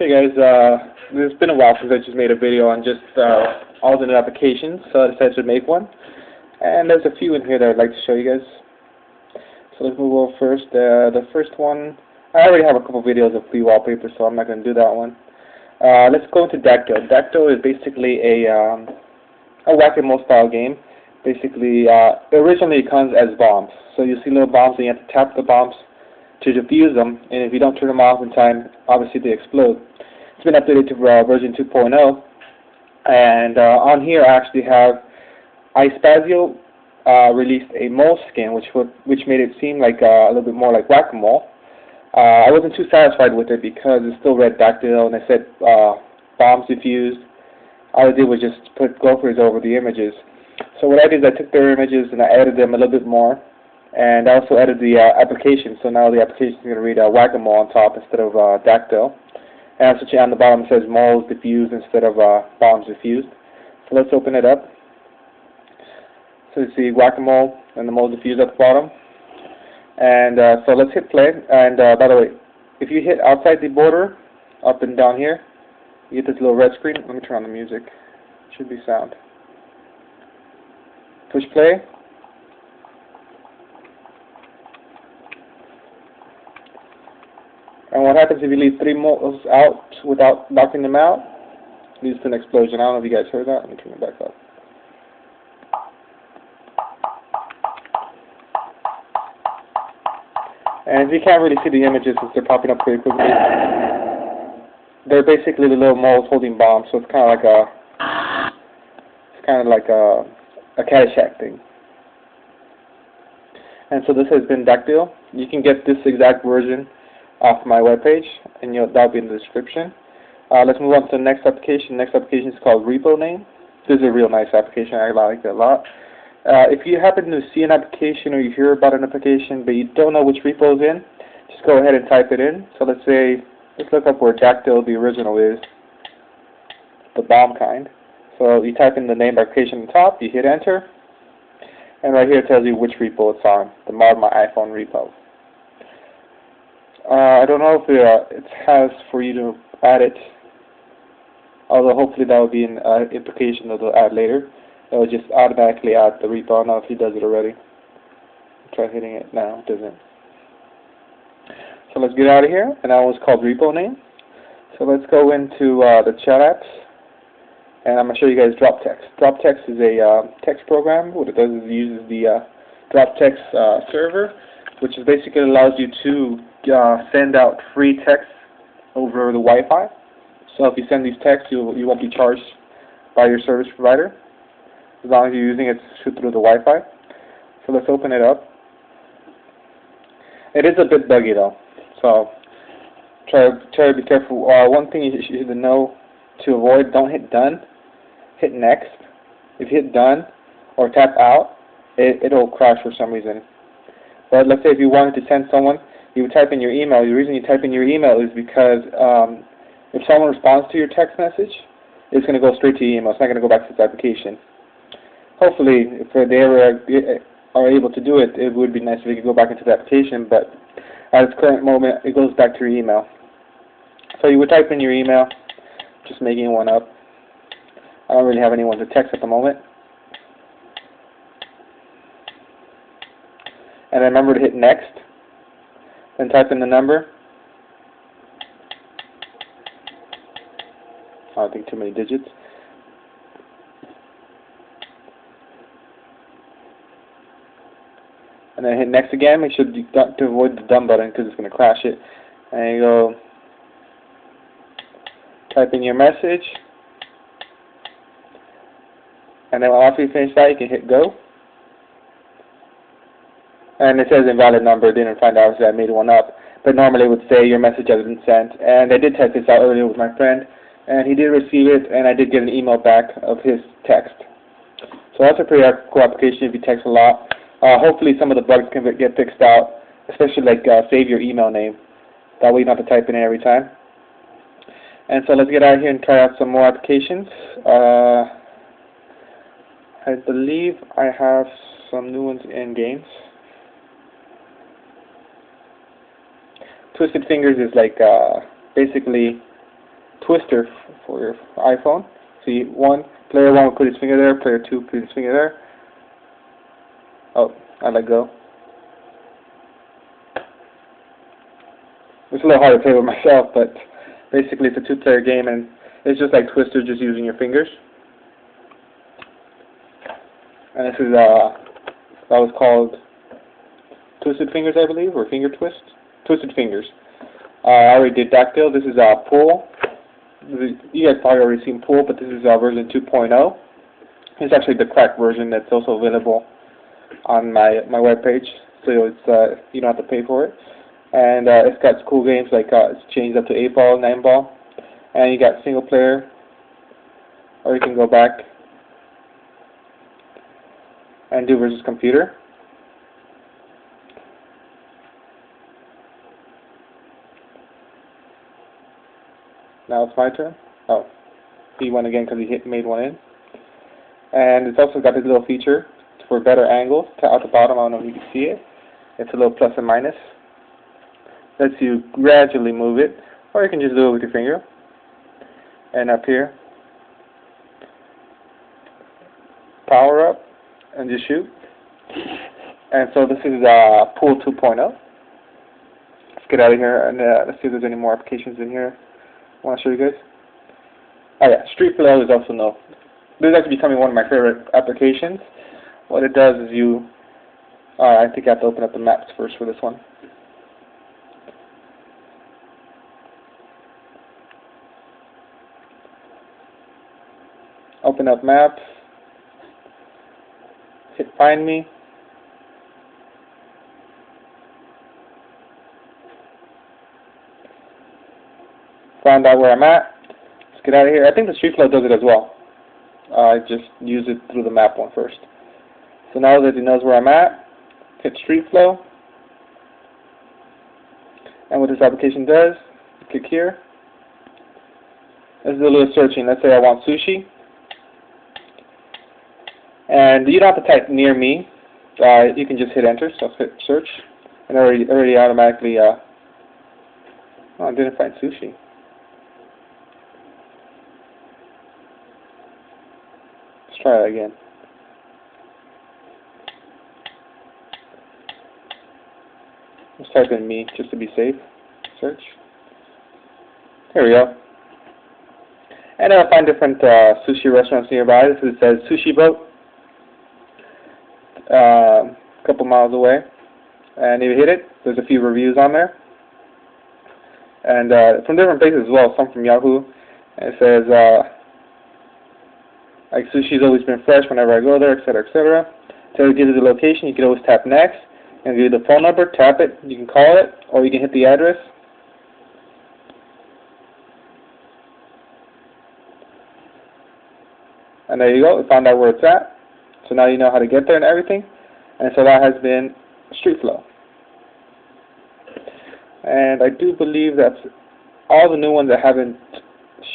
Okay guys, it's been a while since I just made a video on just all the new applications, so I decided to make one. And there's a few in here that I'd like to show you guys. So let's move over first. The first one, I already have a couple videos of free wallpaper, so I'm not going to do that one. Let's go into dactyl. Dactyl is basically a whack-a-mole style game. Basically, originally it comes as bombs. So you see little bombs and you have to tap the bombs to defuse them, and if you don't turn them off in time, obviously they explode. It's been updated to version 2.0, and on here I actually have iSpazio released a mole skin, which made it seem like a little bit more like whack-a-mole. I wasn't too satisfied with it because it still read dactyl and it said bombs defused. All I did was just put gophers over the images. So what I did is I took their images and I edited them a little bit more. And I also added the application, so now the application is going to read whack-a-mole on top instead of dactyl. And switching on the bottom it says moles diffused instead of bombs diffused. So let's open it up. So you see whack-a-mole and the moles diffused at the bottom. And so let's hit play. And by the way, if you hit outside the border, up and down here, you get this little red screen. Let me turn on the music. Should be sound. Push play. And what happens if you leave 3 moles out without knocking them out? Leads to an explosion. I don't know if you guys heard that. Let me turn it back up. And if you can't really see the images since they're popping up pretty quickly, they're basically the little moles holding bombs. So it's kind of like a Caddyshack thing. And so this has been dactyl. You can get this exact version off my webpage, and that'll be in the description. Let's move on to the next application. Next application is called reponame. This is a real nice application. I like it a lot. If you happen to see an application or you hear about an application but you don't know which repo is in, just go ahead and type it in. So let's look up where dactyl, the original, is, the bomb kind. So you type in the name of application on the top, you hit enter, and right here it tells you which repo it's on, the My iPhone repo. I don't know if it has for you to add it, although hopefully that will be an implication that they'll add later. It will just automatically add the repo. I don't know if he does it already. Try hitting it now. It doesn't. So let's get out of here. And that one's called reponame. So let's go into the chat apps. And I'm going to show you guys droptxt. Droptxt is a text program. What it does is it uses the droptxt server, which is basically allows you to send out free text over the Wi-Fi. So if you send these texts, you won't be charged by your service provider, as long as you're using it through the Wi-Fi. So let's open it up. It is a bit buggy though, so try to be careful. One thing you should know to avoid: don't hit done. Hit next. If you hit done or tap out, it'll crash for some reason. But let's say if you wanted to send someone, you would type in your email. The reason you type in your email is because if someone responds to your text message, it's going to go straight to your email. It's not going to go back to this application. Hopefully, if they ever are able to do it, it would be nice if you could go back into the application, but at its current moment, it goes back to your email. So you would type in your email, just making one up. I don't really have anyone to text at the moment. And remember to hit next, then type in the number. I don't think too many digits. And then hit next again. Make sure to avoid the done button because it's going to crash it. And you go type in your message. And then after you finish that, you can hit go. And it says invalid number. Didn't find out that I made one up. But normally it would say your message has been sent. And I did test this out earlier with my friend, and he did receive it, and I did get an email back of his text. So that's a pretty cool application if you text a lot. Hopefully some of the bugs can get fixed out, especially like save your email name. That way you don't have to type in it every time. And so let's get out of here and try out some more applications. I believe I have some new ones in games. Twisted Fingers is like basically twister for your iPhone. See, player 1 will put his finger there, player 2 put his finger there. Oh, I let go. It's a little hard to play with myself, but basically it's a 2-player game, and it's just like Twister, just using your fingers. And this is that was called Twisted Fingers, I believe, or Finger Twist. Twisted Fingers. I already did dactyl. This is Pool. You guys probably already seen Pool, but this is version 2.0. It's actually the cracked version that's also available on my webpage, so it's you don't have to pay for it. And it's got cool games like it's changed up to 8-ball, 9-ball, and you got single player, or you can go back and do versus computer. Now it's my turn. Oh, he won again because he made one in. And it's also got this little feature for better angles. Out the bottom, I don't know if you can see it. It's a little plus and minus. Lets you gradually move it, or you can just do it with your finger. And up here, power up, and just shoot. And so this is Pool 2.0. Let's get out of here and let's see if there's any more applications in here. I want to show you guys. Oh yeah, streetflow is also no. This is actually becoming one of my favorite applications. What it does is I think I have to open up the maps first for this one. Open up maps. Hit find me. Found out where I'm at. Let's get out of here. I think the streetflow does it as well. I just use it through the map one first. So now that it knows where I'm at, hit streetflow. And what this application does, click here. Let's do a little searching. Let's say I want sushi. And you don't have to type near me. You can just hit enter. So hit search. And already automatically, oh, I didn't find sushi. Let's try that again. Let's type in me just to be safe. Search. Here we go. And I'll find different sushi restaurants nearby. This is, it says Sushi Boat. A couple miles away. And if you hit it, there's a few reviews on there. And from different places as well. Some from Yahoo. And it says, like, sushi's always been fresh whenever I go there, etc., etc. So it gives you the location. You can always tap next. And give you the phone number, tap it, you can call it, or you can hit the address. And there you go, we found out where it's at. So now you know how to get there and everything. And so that has been streetflow. And I do believe that's all the new ones I haven't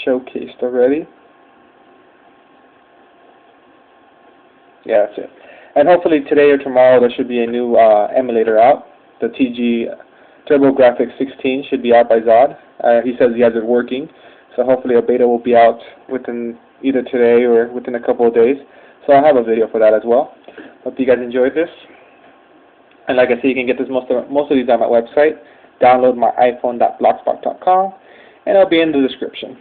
showcased already. Yeah, that's it. And hopefully today or tomorrow there should be a new emulator out. The TG TurboGrafx 16 should be out by Zod. He says he has it working. So hopefully a beta will be out within either today or within a couple of days. So I'll have a video for that as well. Hope you guys enjoyed this. And like I said, you can get this most of these on my website. Download my iPhone.blogspot.com, and it'll be in the description.